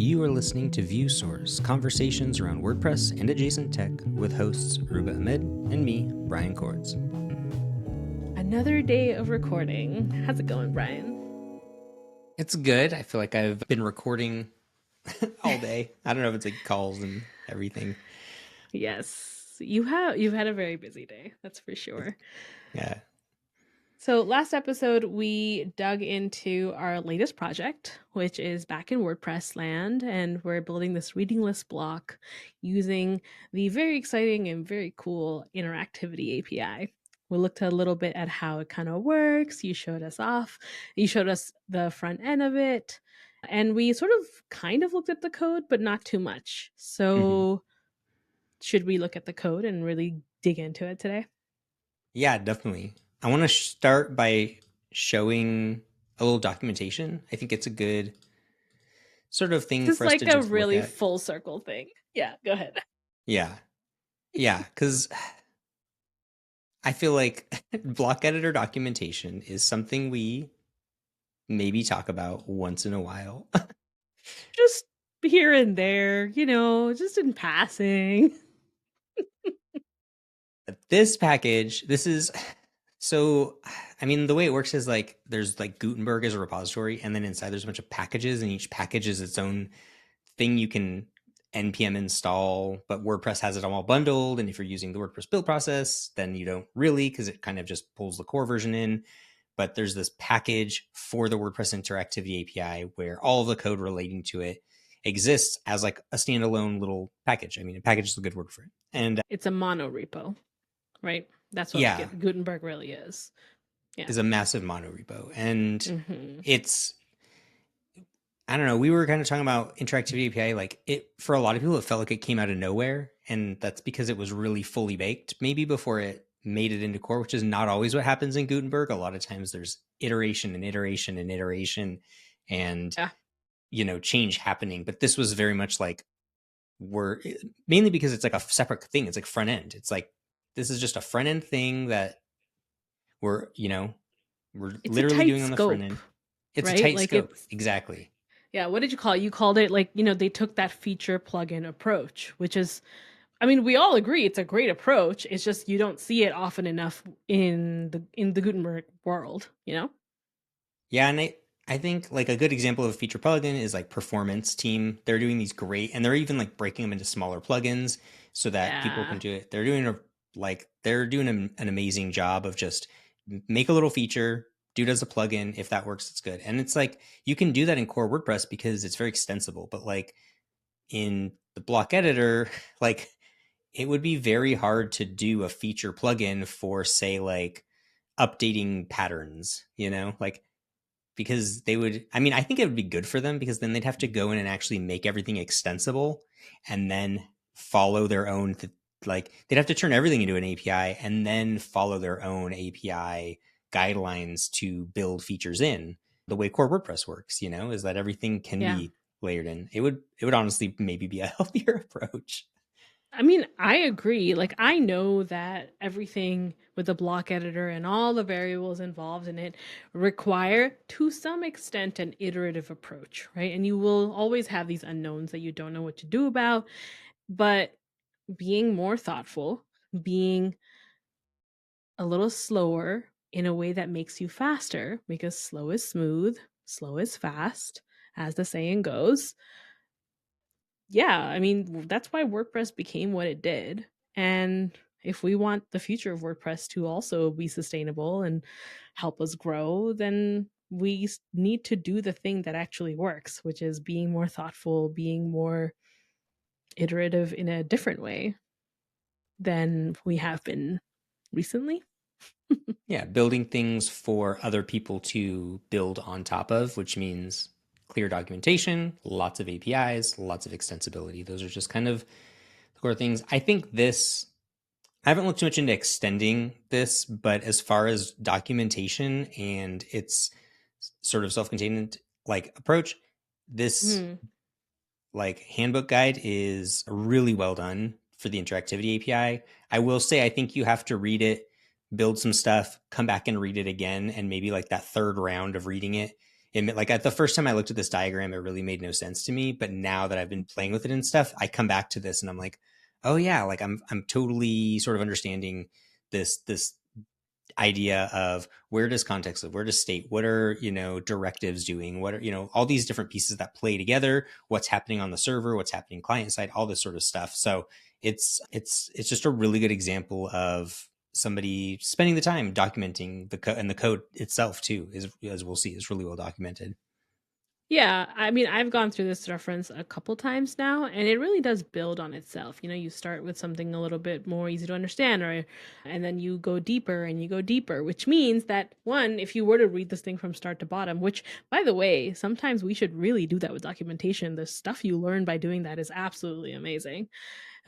You are listening to ViewSource, conversations around WordPress and adjacent tech with hosts Aurooba and me, Brian Cords. Another day of recording. How's it going, Brian? It's good. I feel like I've been recording all day. I don't know if it's like calls and everything. Yes, you've had a very busy day, that's for sure. Yeah. So last episode we dug into our latest project, which is back in WordPress land, and we're building this reading list block using the very exciting and very cool Interactivity API. We looked a little bit at how it kind of works. You showed us the front end of it, and we sort of kind of looked at the code, but not too much. Mm-hmm. So should we look at the code and really dig into it today? Yeah, definitely. I want to start by showing a little documentation. I think it's a good sort of thing This is for us to like a just look really at. full circle thing. Yeah, go ahead. Yeah. Yeah. Because I feel like block editor documentation is something we maybe talk about once in a while. Just here and there, just in passing. This package, this is so, I mean, the way it works is like there's like Gutenberg as a repository, and then inside there's a bunch of packages, and each package is its own thing you can npm install, but WordPress has it all bundled. And if you're using the WordPress build process, then you don't really, because it kind of just pulls the core version in. But there's this package for the WordPress Interactivity API where all of the code relating to it exists as like a standalone little package. I mean, a package is a good word for it. And It's a mono repo, right? That's what yeah, Gutenberg really is. Yeah. is a massive mono repo. And Mm-hmm. it's, I don't know, we were kind of talking about Interactivity API. Like it, for a lot of people, it felt like it came out of nowhere. And that's because it was really fully baked, maybe before it made it into core, which is not always what happens in Gutenberg. A lot of times there's iteration and iteration and iteration and, Yeah. change happening. But this was very much like we're mainly because it's like a separate thing. It's like front end. It's like, this is just a front end thing that we're It's a literally tight doing on the front scope, end. It's a right? tight Like scope. it's Exactly. yeah, what did you call it? You called it like, they took that feature plugin approach, which is I mean, we all agree it's a great approach. It's just you don't see it often enough in the Gutenberg world. Yeah, and I think like a good example of a feature plugin is like Performance Team. They're doing these great, and they're even like breaking them into smaller plugins so that people can Yeah. do it. They're doing an amazing job of just make a little feature, do it as a plugin. If that works, it's good. And it's like you can do that in core WordPress because it's very extensible. But like in the block editor, like it would be very hard to do a feature plugin for say like updating patterns, like because they would, I mean, I think it would be good for them because then they'd have to go in and actually make everything extensible and then follow their own like they'd have to turn everything into an API and then follow their own API guidelines to build features in. The way core WordPress works, is that everything can Yeah. be layered in. It would honestly maybe be a healthier approach. I mean, I agree. Like, I know that everything with the block editor and all the variables involved in it require, to some extent, an iterative approach, right? And you will always have these unknowns that you don't know what to do about. But being more thoughtful, being a little slower in a way that makes you faster, because slow is smooth, slow is fast, as the saying goes. Yeah, I mean, that's why WordPress became what it did. And if we want the future of WordPress to also be sustainable and help us grow, then we need to do the thing that actually works, which is being more thoughtful, being more iterative in a different way than we have been recently. Yeah, building things for other people to build on top of, which means clear documentation, lots of APIs, lots of extensibility. Those are just kind of the core things. I think I haven't looked too much into extending this, but as far as documentation and its sort of self-contained like approach, this Hmm. like handbook guide is really well done for the interactivity API. I will say I think you have to read it, build some stuff, come back and read it again, and maybe like that third round of reading it like at the first time I looked at this diagram, it really made no sense to me. But now that I've been playing with it and stuff, I come back to this and I'm like, oh yeah, like I'm totally sort of understanding this idea of where does context live, where does state, what are, directives doing, what are, all these different pieces that play together, what's happening on the server, what's happening client side, all this sort of stuff. So it's just a really good example of somebody spending the time documenting the code, and the code itself too is, as we'll see, is really well documented. Yeah, I mean, I've gone through this reference a couple times now, and it really does build on itself. You start with something a little bit more easy to understand, or and then you go deeper and you go deeper, which means that one, if you were to read this thing from start to bottom, which by the way, sometimes we should really do that with documentation. The stuff you learn by doing that is absolutely amazing.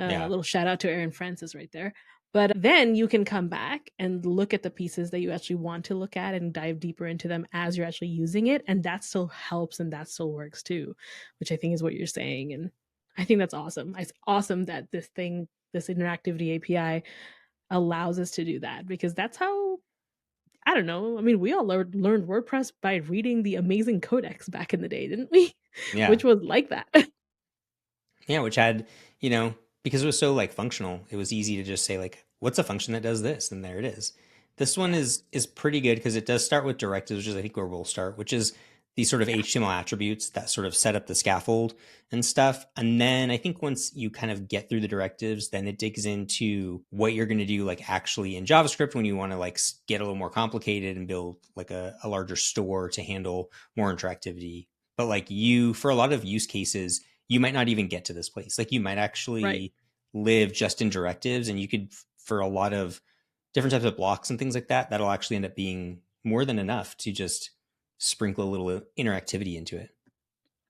A Yeah. little shout out to Aaron Francis right there. But then you can come back and look at the pieces that you actually want to look at and dive deeper into them as you're actually using it. And that still helps and that still works too, which I think is what you're saying. And I think that's awesome. It's awesome that this interactivity API allows us to do that, because that's how, I don't know. I mean, we all learned WordPress by reading the amazing codex back in the day, didn't we? Yeah. Which was like that. Yeah, which had, you know, because it was so like functional, it was easy to just say like, what's a function that does this? And there it is. This one Yeah. is pretty good because it does start with directives, which is I think where we'll start, which is these sort of Yeah. HTML attributes that sort of set up the scaffold and stuff. And then I think once you kind of get through the directives, then it digs into what you're going to do like actually in JavaScript when you want to like get a little more complicated and build like a larger store to handle more interactivity. But like for a lot of use cases, you might not even get to this place. Like you might Right. actually live just in directives, and you could, for a lot of different types of blocks and things like that, that'll actually end up being more than enough to just sprinkle a little interactivity into it.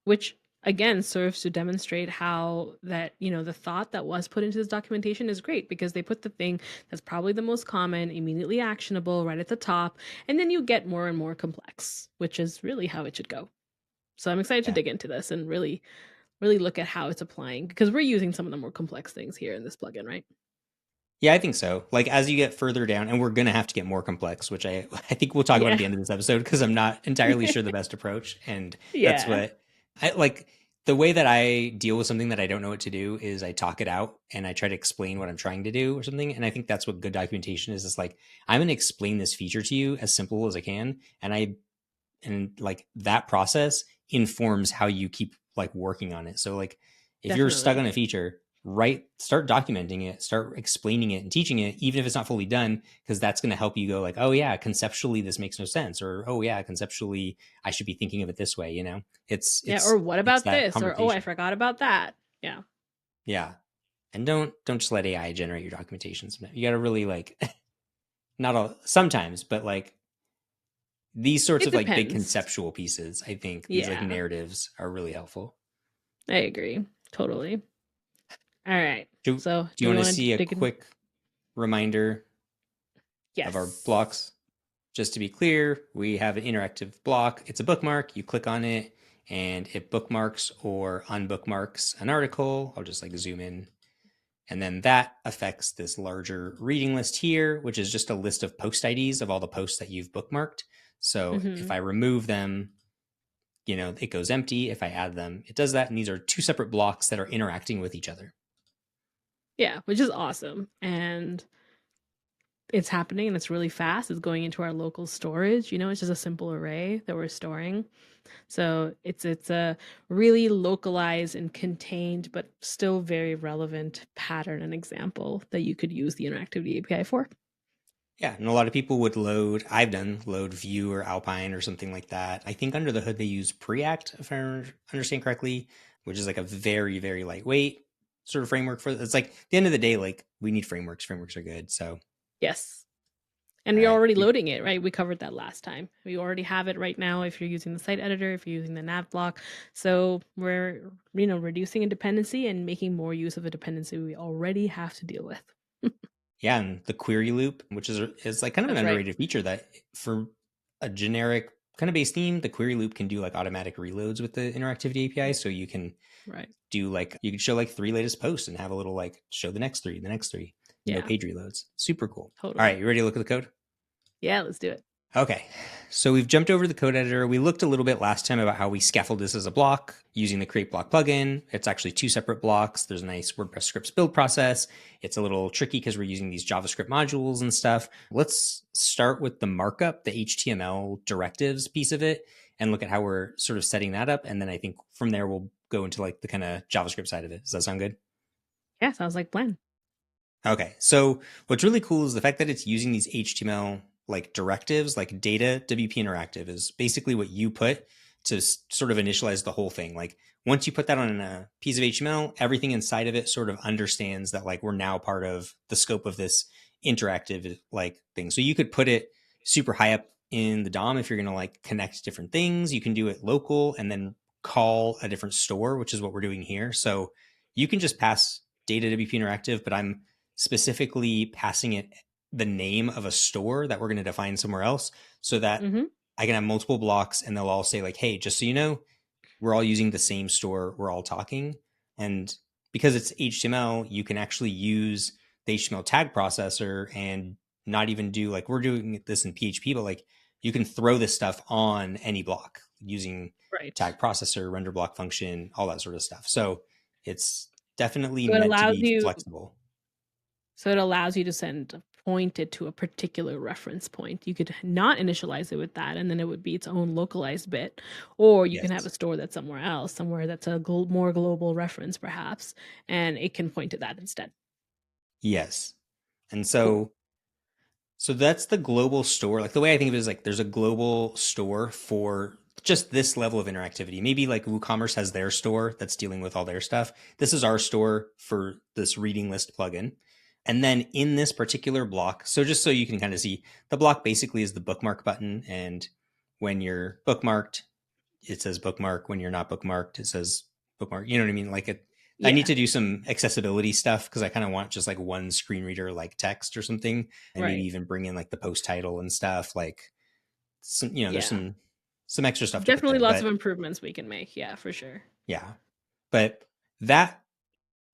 Which again serves to demonstrate how that, the thought that was put into this documentation is great, because they put the thing that's probably the most common, immediately actionable, right at the top, and then you get more and more complex, which is really how it should go. So I'm excited to Yeah. dig into this and really look at how it's applying, because we're using some of the more complex things here in this plugin, right? Yeah, I think so. Like as you get further down, and we're gonna have to get more complex, which I think we'll talk about at Yeah. the end of this episode because I'm not entirely sure the best approach, and that's Yeah, what I like. The way that I deal with something that I don't know what to do is I talk it out and I try to explain what I'm trying to do or something. And I think that's what good documentation is. It's like I'm gonna explain this feature to you as simple as I can, and like that process informs how you keep like working on it. So like if you're stuck definitely. on a feature, start documenting it, start explaining it and teaching it, even if it's not fully done, because that's going to help you go like, oh yeah, conceptually this makes no sense, or oh yeah, conceptually I should be thinking of it this way. It's Yeah, or it's what it's about that this? Or oh, I conversation. forgot about that. Yeah. Yeah, and don't just let AI generate your documentations. You got to really like not all sometimes, but like these sorts It of like big depends. conceptual pieces, I think these like Yeah, narratives are really helpful. I agree. Totally. All right. Do, So, do you do we want to want to see a dig in? quick reminder of our Yes. blocks? Just to be clear, we have an interactive block. It's a bookmark. You click on it and it bookmarks or unbookmarks an article. I'll just like zoom in. And then that affects this larger reading list here, which is just a list of post IDs of all the posts that you've bookmarked. So if Mm-hmm. I remove them, it goes empty. If I add them, it does that. And these are two separate blocks that are interacting with each other. Yeah, which is awesome. And it's happening and it's really fast. It's going into our local storage. It's just a simple array that we're storing. So it's a really localized and contained, but still very relevant pattern and example that you could use the interactivity API for. Yeah, and a lot of people would I've done load Vue or Alpine or something like that. I think under the hood they use Preact, if I understand correctly, which is like a very, very lightweight sort of framework for it's like at the end of the day, like we need frameworks. Frameworks are good. So, Yes. And all you're right. already loading it, right? We covered that last time. We already have it right now if you're using the site editor, if you're using the nav block. So we're, reducing a dependency and making more use of a dependency we already have to deal with. Yeah, and the query loop, which is like kind of an That's right. underrated feature that for a generic kind of base theme, the query loop can do like automatic reloads with the interactivity API. So you can Right. you can show like three latest posts and have a little like show the next three, no Yeah, page reloads. Super cool. All right, totally. you ready to look at the code? Yeah, let's do it. Okay, so we've jumped over to the code editor. We looked a little bit last time about how we scaffold this as a block using the create block plugin. It's actually two separate blocks. There's a nice WordPress scripts build process. It's a little tricky because we're using these JavaScript modules and stuff. Let's start with the markup, the HTML directives piece of it, and look at how we're sort of setting that up. And then I think from there, we'll go into like the kind of JavaScript side of it. Does that sound good? Yeah, sounds like plan. Okay. So what's really cool is the fact that it's using these HTML like directives, like data WP interactive is basically what you put to sort of initialize the whole thing. Like once you put that on a piece of HTML, everything inside of it sort of understands that like we're now part of the scope of this interactive like thing. So you could put it super high up in the DOM if you're going to like connect different things. You can do it local and then call a different store, which is what we're doing here. So you can just pass data WP interactive, but I'm specifically passing it the name of a store that we're going to define somewhere else so that Mm-hmm. I can have multiple blocks and they'll all say like, hey, just so you know, we're all using the same store. We're all talking. And because it's HTML, you can actually use the HTML tag processor and not even do like we're doing this in PHP, but like you can throw this stuff on any block using Right. tag processor, render block function, all that sort of stuff. So it's definitely So it meant to allows be you flexible. so it allows you to send point it to a particular reference point. You could not initialize it with that, and then it would be its own localized bit. Or you can have a Yes. store that's somewhere else, somewhere that's a more global reference, perhaps, and it can point to that instead. Yes. And Cool. so that's the global store. Like the way I think of it is like there's a global store for just this level of interactivity. Maybe like WooCommerce has their store that's dealing with all their stuff. This is our store for this reading list plugin. And then in this particular block, so just so you can kind of see, the block basically is the bookmark button. And when you're bookmarked, it says bookmark. When you're not bookmarked, it says bookmark. You know what I mean? Like it, I need Yeah. to do some accessibility stuff because I kind of want just like one screen reader like text or something, and maybe Right. even bring in like the post title and stuff. Like some, you know, there's Yeah. some extra stuff to put Definitely there. lots of But improvements we can make. Yeah, for sure. yeah, but that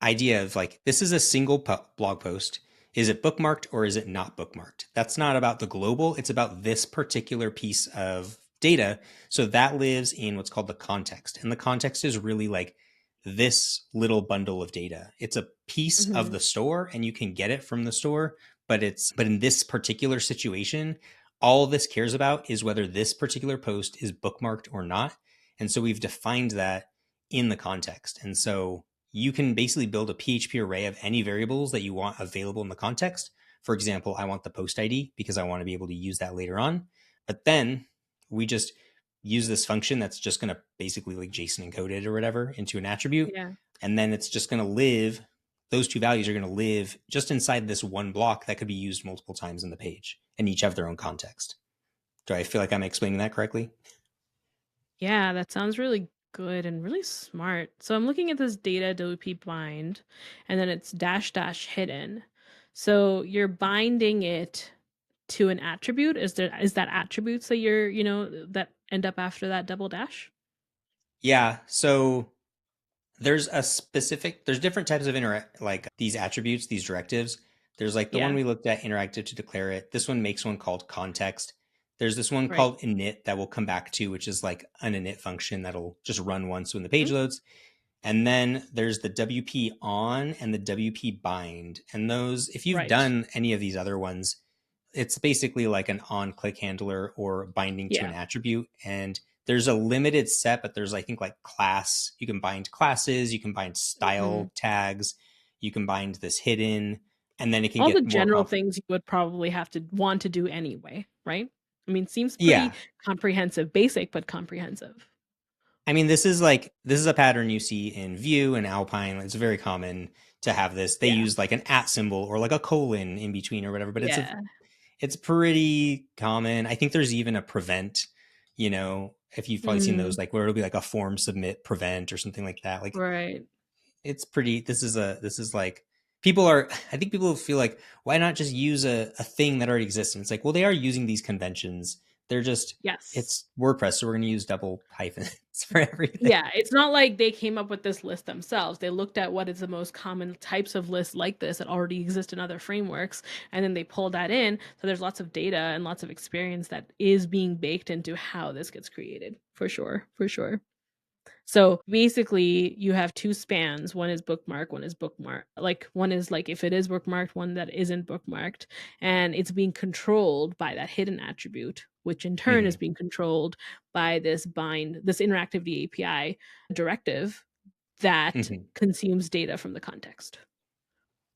idea of like this is a single blog post. Is it bookmarked or is it not bookmarked? That's not about the global. It's about this particular piece of data. So that lives in what's called the context. And the context is really like this little bundle of data. It's a piece of Hmm. the store and you can get it from the store, but in this particular situation, all this cares about is whether this particular post is bookmarked or not. And so we've defined that in the context. And so you can basically build a PHP array of any variables that you want available in the context. For example, I want the post ID because I want to be able to use that later on. But then we just use this function that's just going to basically like JSON encode it or whatever into an attribute. Yeah. And then it's just going to live, those two values are going to live just inside this one block that could be used multiple times in the page and each have their own context. Do I feel like I'm explaining that correctly? Yeah, that sounds really good and really smart. So I'm looking at this data WP bind, and then it's dash dash hidden. So you're binding it to an attribute. Is that attributes that that end up after that double dash? Yeah. So there's different types of like these attributes, these directives. There's like the one Yeah. we looked at, interactive to declare it. This one makes one called context. There's this one Right. called init that we'll come back to, which is like an init function that'll just run once when the page Mhm. loads. And then there's the WP on and the WP bind. And those, if you've Right. done any of these other ones, it's basically like an on click handler or binding to an Yeah. attribute. And there's a limited set, but there's, I think, like class. You can bind classes, you can bind Hmm. style tags, you can bind this hidden, and then it can All the get more general complicated. things you would probably have to want to do anyway, right? I mean, seems pretty Yeah. comprehensive, basic, but comprehensive. I mean, this is a pattern you see in Vue and Alpine. It's very common to have this. They Yeah. use like an at symbol or like a colon in between or whatever, but Yeah. it's pretty common. I think there's even a prevent, if you've probably seen those, Mm, like where it'll be like a form submit prevent or something like that. Like right. it's pretty, this is like, people are, I think people feel like, why not just use a thing that already exists? And it's like, well, they are using these conventions They're just, Yes. it's WordPress, so we're going to use double hyphens for everything. Yeah, it's not like they came up with this list themselves. They looked at what is the most common types of lists like this that already exist in other frameworks, and then they pulled that in. So there's lots of data and lots of experience that is being baked into how this gets created. For sure, for sure. So basically, you have two spans. One is bookmark, one is bookmark. Like one is like if it is bookmarked, one that isn't bookmarked, and it's being controlled by that hidden attribute, which in turn is Hmm. being controlled by this interactivity API directive that Hmm. consumes data from the context.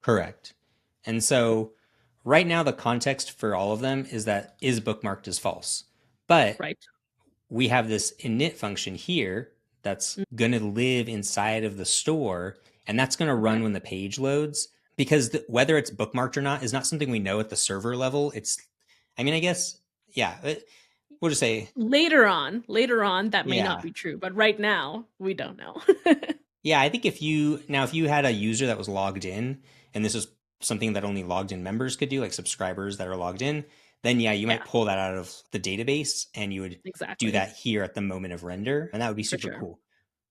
Correct. And so right now, the context for all of them is that is bookmarked as false. But Right. we have this init function here that's Mm, going to live inside of the store, and that's going to run okay. when the page loads. Because whether it's bookmarked or not is not something we know at the server level. It's, I mean, I guess, yeah, we'll just say, Later on, that may not yeah. be true, but right now, we don't know. Yeah, I think if you had a user that was logged in and this is something that only logged in members could do, like subscribers that are logged in, then yeah, you might Yeah, pull that out of the database and you would do exactly. that here at the moment of render, and that would be For super sure. cool.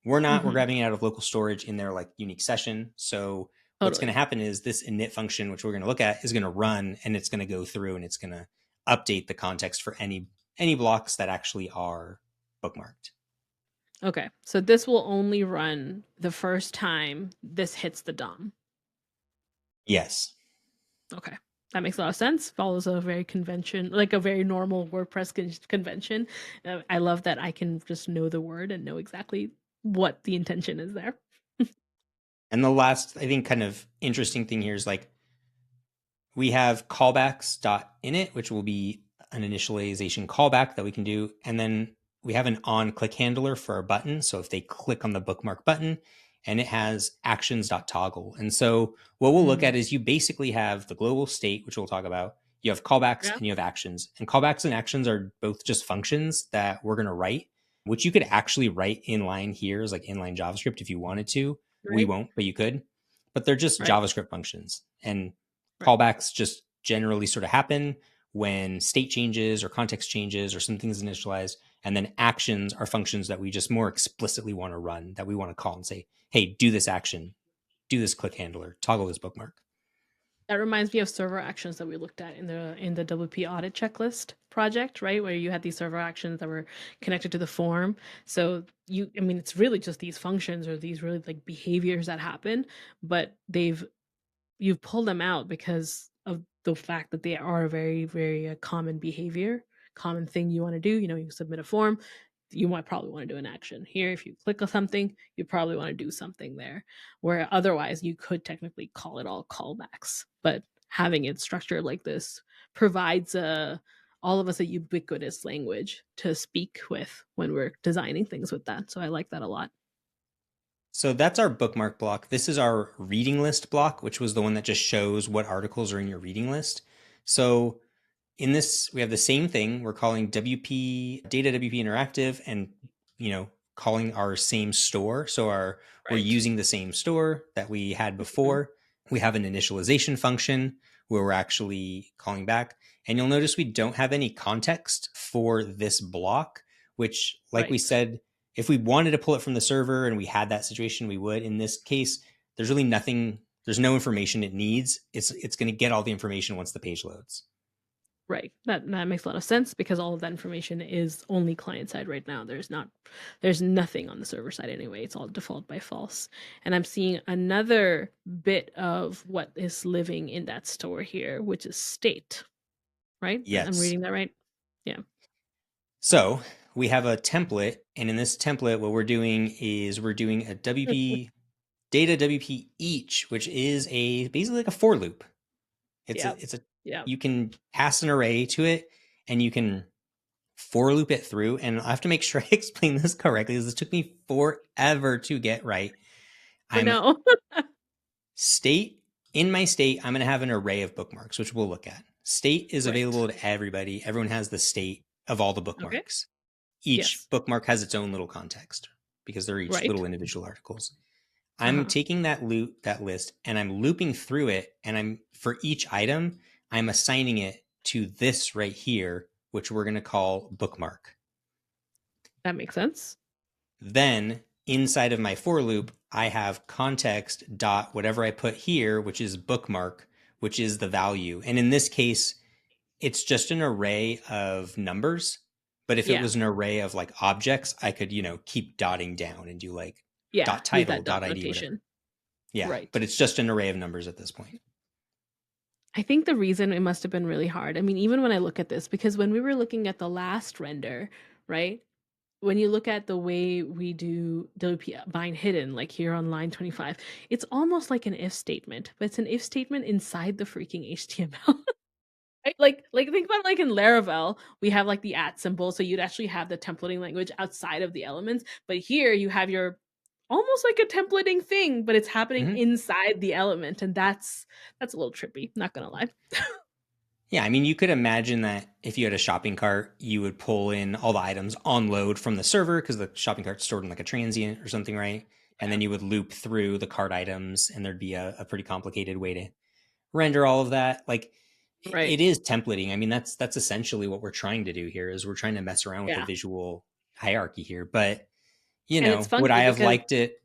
We're Hmm. grabbing it out of local storage in their like unique session. So what's going to Totally. happen is this init function, which we're going to look at, is going to run and it's going to go through and it's going to update the context for any blocks that actually are bookmarked. Okay, so this will only run the first time this hits the DOM. Yes. Okay, that makes a lot of sense. Follows a very like a very normal WordPress convention. I love that I can just know the word and know exactly what the intention is there. And the last, I think, kind of interesting thing here is like we have callbacks.init, which will be an initialization callback that we can do. And then we have an on click handler for our button. So if they click on the bookmark button, and it has actions.toggle. And so what we'll look Mm, at is you basically have the global state, which we'll talk about. You have callbacks yeah, and you have actions. And callbacks and actions are both just functions that we're going to write, which you could actually write inline here as like inline JavaScript if you wanted to. We right, won't, but you could. But they're just right, JavaScript functions. And right. callbacks just generally sort of happen when state changes or context changes or something is initialized. And then actions are functions that we just more explicitly want to run, that we want to call and say, hey, do this action, do this click handler, toggle this bookmark. That reminds me of server actions that we looked at in the WP audit checklist project, right? Where you had these server actions that were connected to the form. So I mean, it's really just these functions or these really like behaviors that happen, but you've pulled them out because of the fact that they are a very, very common behavior, common thing you want to do. You know, you submit a form, you might probably want to do an action. Here, if you click on something, you probably want to do something there. Where otherwise, you could technically call it all callbacks. But having it structured like this provides all of us a ubiquitous language to speak with when we're designing things with that. So I like that a lot. So that's our bookmark block. This is our reading list block, which was the one that just shows what articles are in your reading list. So in this, we have the same thing. We're calling WP data WP interactive and, calling our same store. So we're Right. using the same store that we had Mhm. before. We have an initialization function where we're actually calling back. And you'll notice we don't have any context for this block, which, like we Right. said, if we wanted to pull it from the server and we had that situation, we would. In this case, there's really nothing, there's no information it needs. It's going to get all the information once the page loads. Right. That makes a lot of sense because all of that information is only client side right now. There's nothing on the server side anyway. It's all default by false. And I'm seeing another bit of what is living in that store here, which is state, right? I'm Yes. reading that right? Yeah. So we have a template, and in this template, what we're doing is we're doing a WP data WP each, which is a basically like a for loop. Yeah. It's a Yeah. you can pass an array to it, and you can for loop it through. And I have to make sure I explain this correctly, because this took me forever to get right. I I'm know. state in my state. I'm going to have an array of bookmarks, which we'll look at. State is Right. available to everybody. Everyone has the state of all the Okay. bookmarks. Each Yes. bookmark has its own little context because they're each Right. little individual articles. I'm Uh-huh. taking that list and I'm looping through it, and I'm for each item, I'm assigning it to this right here, which we're going to call bookmark. That makes sense. Then inside of my for loop, I have context dot whatever I put here, which is bookmark, which is the value. And in this case, it's just an array of numbers. But if it Yeah. was an array of like objects, I could, keep dotting down and do like Yeah. dot Use title, that dot dot ID, whatever. notation. Yeah. Right. But it's just an array of numbers at this point. I think the reason it must have been really hard, I mean, even when I look at this, because when we were looking at the last render, right? When you look at the way we do WP bind hidden, like here on line 25, it's almost like an if statement, but it's an if statement inside the freaking HTML. Right? Like think about like in Laravel, we have like the at symbol, so you'd actually have the templating language outside of the elements. But here you have your almost like a templating thing, but it's happening Mm-hmm. inside the element, and that's a little trippy. Not gonna lie. Yeah, I mean, you could imagine that if you had a shopping cart, you would pull in all the items on load from the server because the shopping cart's stored in like a transient or something, right? And then Yeah. you would loop through the cart items, and there'd be a pretty complicated way to render all of that. Like, Right. it is templating. I mean, that's essentially what we're trying to do here is we're trying to mess around with the Yeah. visual hierarchy here. But And it's would I funky have because liked it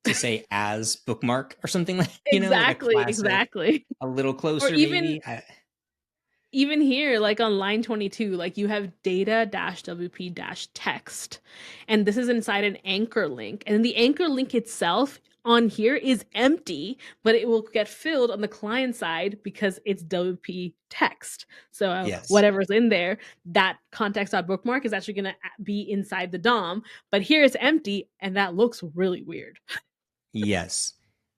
to say as bookmark or something like like a exactly, classic, exactly. a little Or closer even maybe? even here, like on line 22, like you have data dash WP dash text. And this is inside an anchor link. And the anchor link itself on here is empty, but it will get filled on the client side because it's WP text. So Yes. whatever's in there, that context.bookmark is actually going to be inside the DOM. But here it's empty, and that looks really weird. Yes.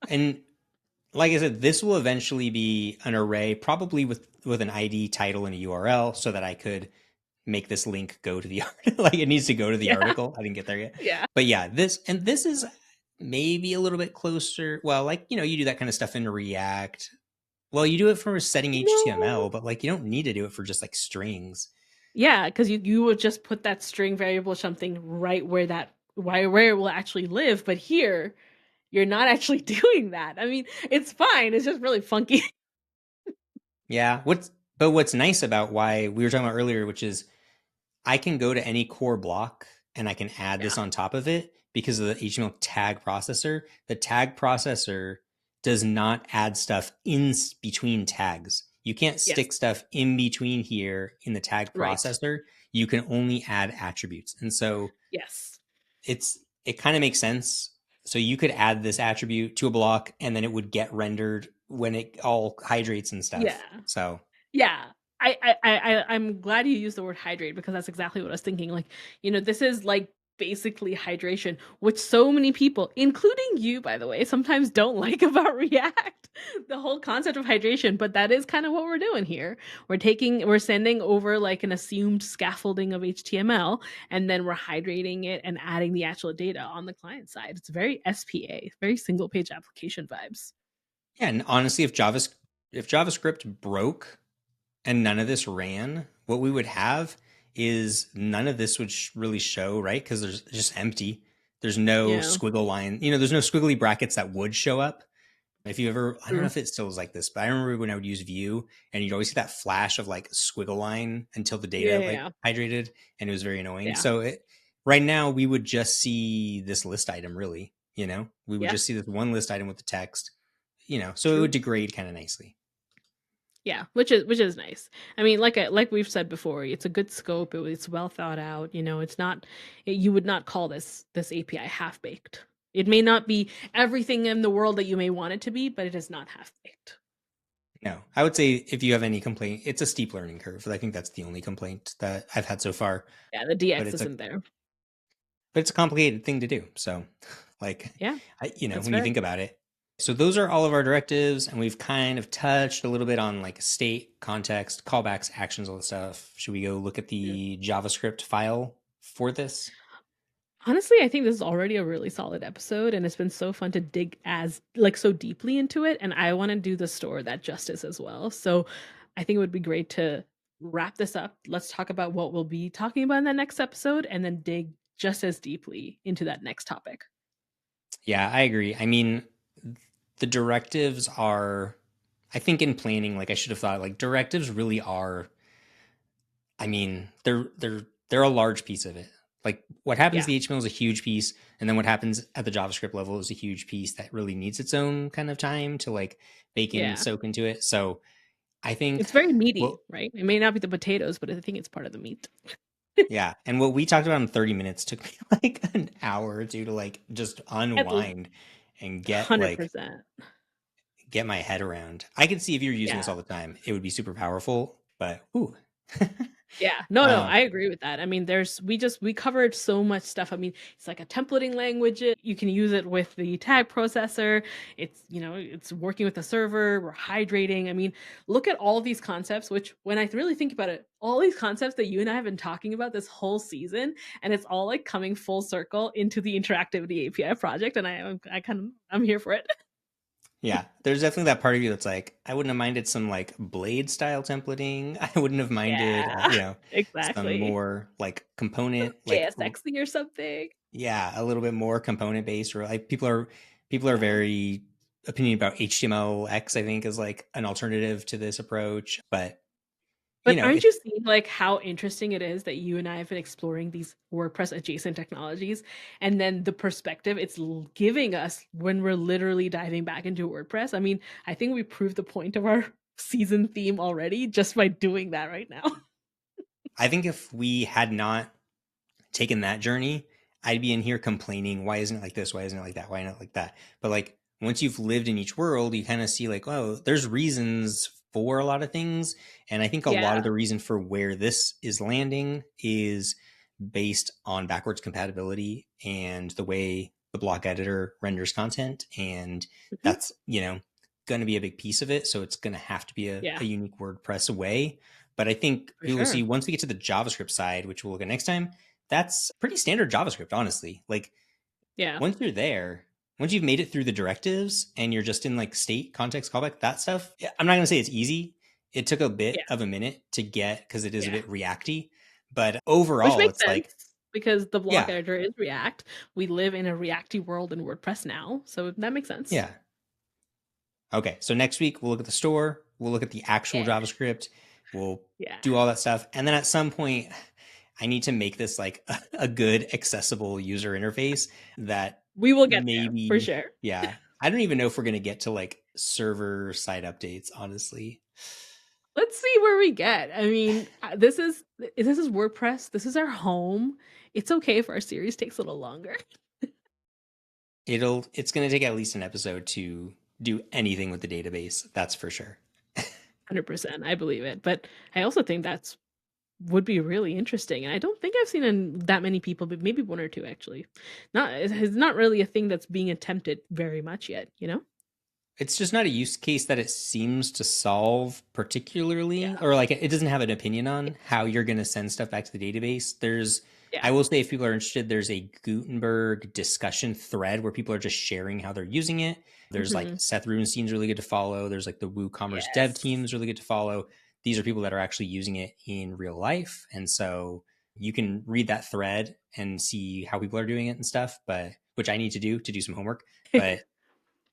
And like I said, this will eventually be an array, probably with an ID, title, and a URL, so that I could make this link go to the art. Like it needs to go to the Yeah. article. I didn't get there yet, Yeah. but yeah, this is maybe a little bit closer. Well, like you do that kind of stuff in React. Well, you do it for setting No. HTML, but like you don't need to do it for just like strings. Yeah, because you would just put that string variable or something right where where it will actually live. But here, you're not actually doing that. I mean, it's fine. It's just really funky. Yeah. What's nice about why we were talking about earlier, which is I can go to any core block and I can add Yeah. this on top of it because of the HTML tag processor. The tag processor does not add stuff in between tags. You can't Yes. stick stuff in between here in the tag Right. processor. You can only add attributes. And so Yes. it kind of makes sense. So you could add this attribute to a block and then it would get rendered when it all hydrates and Yeah. stuff. So Yeah. I'm glad you used the word hydrate because that's exactly what I was thinking. Like, this is like basically hydration, which so many people, including you, by the way, sometimes don't like about React. The whole concept of hydration, but that is kind of what we're doing here. We're sending over like an assumed scaffolding of HTML, and then we're hydrating it and adding the actual data on the client side. It's very SPA, very single page application vibes. yeah, and honestly, if JavaScript broke and none of this ran, what we would have is none of this would really show, right? Because there's just empty. There's no Yeah. squiggle line. There's no squiggly brackets that would show up. If you ever, I don't know True. if it still is like this, but I remember when I would use Vue and you'd always see that flash of like squiggle line until the Yeah, data yeah, like yeah. hydrated, and it was very annoying. Yeah. So right now we would just see this list item really, we would Yeah. just see this one list item with the text, so it would True. degrade kind of nicely. Yeah, which is nice. I mean, like we've said before, it's a good scope. It's well thought out. It's not. You would not call this API half baked. It may not be everything in the world that you may want it to be, but it is not half baked. No, I would say if you have any complaint, it's a steep learning curve. I think that's the only complaint that I've had so far. Yeah, the But DX it's a isn't there. but it's a complicated thing to do. So, like, Yeah, that's when you fair. think about it. So those are all of our directives, and we've kind of touched a little bit on like state, context, callbacks, actions, all the stuff. Should we go look at Yeah. the JavaScript file for this? Honestly, I think this is already a really solid episode, and it's been so fun to dig as like so deeply into it. And I want to do the store that justice as well. So I think it would be great to wrap this up. Let's talk about what we'll be talking about in the next episode, and then dig just as deeply into that next topic. Yeah, I agree. I mean, the directives are, I think in planning, like I should have thought, like directives really are I mean, they're a large piece of it. Like what happens Yeah. to the HTML is a huge piece, and then what happens at the JavaScript level is a huge piece that really needs its own kind of time to like bake in and Yeah. soak into it. So I think, It's very meaty, well, right? It may not be the potatoes, but I think it's part of the meat. yeah. And what we talked about in 30 minutes took me like an hour or two to like just At unwind and like 100%. get my head around. I could see if you're using this Yeah. all the time, it would be super powerful, but ooh. Yeah. No, um, I agree with that. I mean, we covered so much stuff. I mean, it's like a templating language. You can use it with the tag processor. It's working with the server. We're hydrating. I mean, look at all these concepts, which when I really think about it, all these concepts that you and I have been talking about this whole season, and it's all like coming full circle into the Interactivity API project. And I'm here for it. Yeah, there's definitely that part of you that's like, I wouldn't have minded some like blade style templating. I wouldn't have minded, Yeah, some exactly. more like component, JSXy or something. yeah, a little bit more component based, or like people are Yeah. very opinion about HTML I think is like an alternative to this approach, but But aren't it you seeing like how interesting it is that you and I have been exploring these WordPress adjacent technologies and then the perspective giving us when we're literally diving back into WordPress? I mean, I think we proved the point of our season theme already just by doing that right now. I think if we had not taken that journey, I'd be in here complaining, why isn't it like this? Why isn't it like that? Why not like that? But like once you've lived in each world, you kind of see like, oh, there's reasons for a lot of things. And I think a lot of Yeah. the reason for where this is landing is based on backwards compatibility and the way the block editor renders content. And Mhm. that's, going to be a big piece of it. So it's going to have to be Yeah, a unique WordPress way. But I think for we will see sure. once we get to the JavaScript side, which we'll look at next time, that's pretty standard JavaScript, honestly. Like Yeah. once you're there, once you've made it through the directives and you're just in like state, context, callback, that stuff, I'm not going to say it's easy. It took a bit Yeah. of a minute to get because it is a Yeah. bit reacty. But Which overall, makes it's like, sense because the block yeah, editor is React. We live in a Reacty world in WordPress now, so that makes sense. yeah. Okay. So next week, we'll look at the store, we'll look at the actual Yeah. JavaScript, we'll Yeah. do all that stuff. And then at some point, I need to make this like a good, accessible user interface that We will get there for maybe, sure. yeah. I don't even know if we're going to get to like server side updates, honestly. Let's see where we get. I mean, this is WordPress. This is our home. It's okay if our series takes a little longer. It's going to take at least an episode to do anything with the database. That's for sure. 100%. I believe it. But I also think that's would be really interesting. And I don't think I've seen that many people, but maybe one or two actually. It's not really a thing that's being attempted very much yet, you know? It's just not a use case that it seems to solve particularly, Yeah. or like it doesn't have an opinion on how you're going to send stuff back to the database. Yeah. I will say, if people are interested, there's a Gutenberg discussion thread where people are just sharing how they're using it. There's like Hmm. Seth Rubenstein's really good to follow. There's like the WooCommerce dev Yes. team is really good to follow. These are people that are actually using it in real life. And so you can read that thread and see how people are doing it and stuff, but which I need to do some homework. But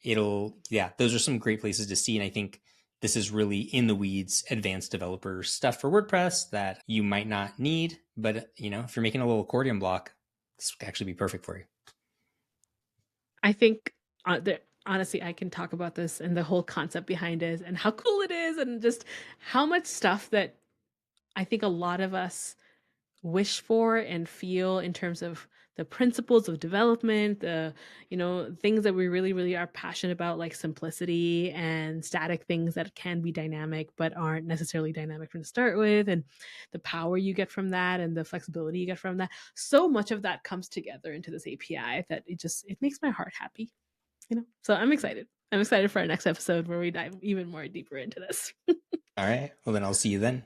yeah, those are some great places to see. And I think this is really in the weeds advanced developer stuff for WordPress that you might not need, but if you're making a little accordion block, this would actually be perfect for you. I think honestly, I can talk about this and the whole concept behind it and how cool it is and just how much stuff that I think a lot of us wish for and feel in terms of the principles of development, things that we really, really are passionate about, like simplicity and static things that can be dynamic but aren't necessarily dynamic from the start with, and the power you get from that and the flexibility you get from that. So much of that comes together into this API that it makes my heart happy. So I'm excited. I'm excited for our next episode where we dive even more deeper into this. All right. Well, then I'll see you then.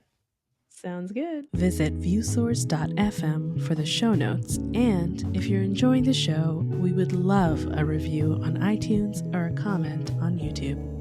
Sounds good. Visit viewsource.fm for the show notes. And if you're enjoying the show, we would love a review on iTunes or a comment on YouTube.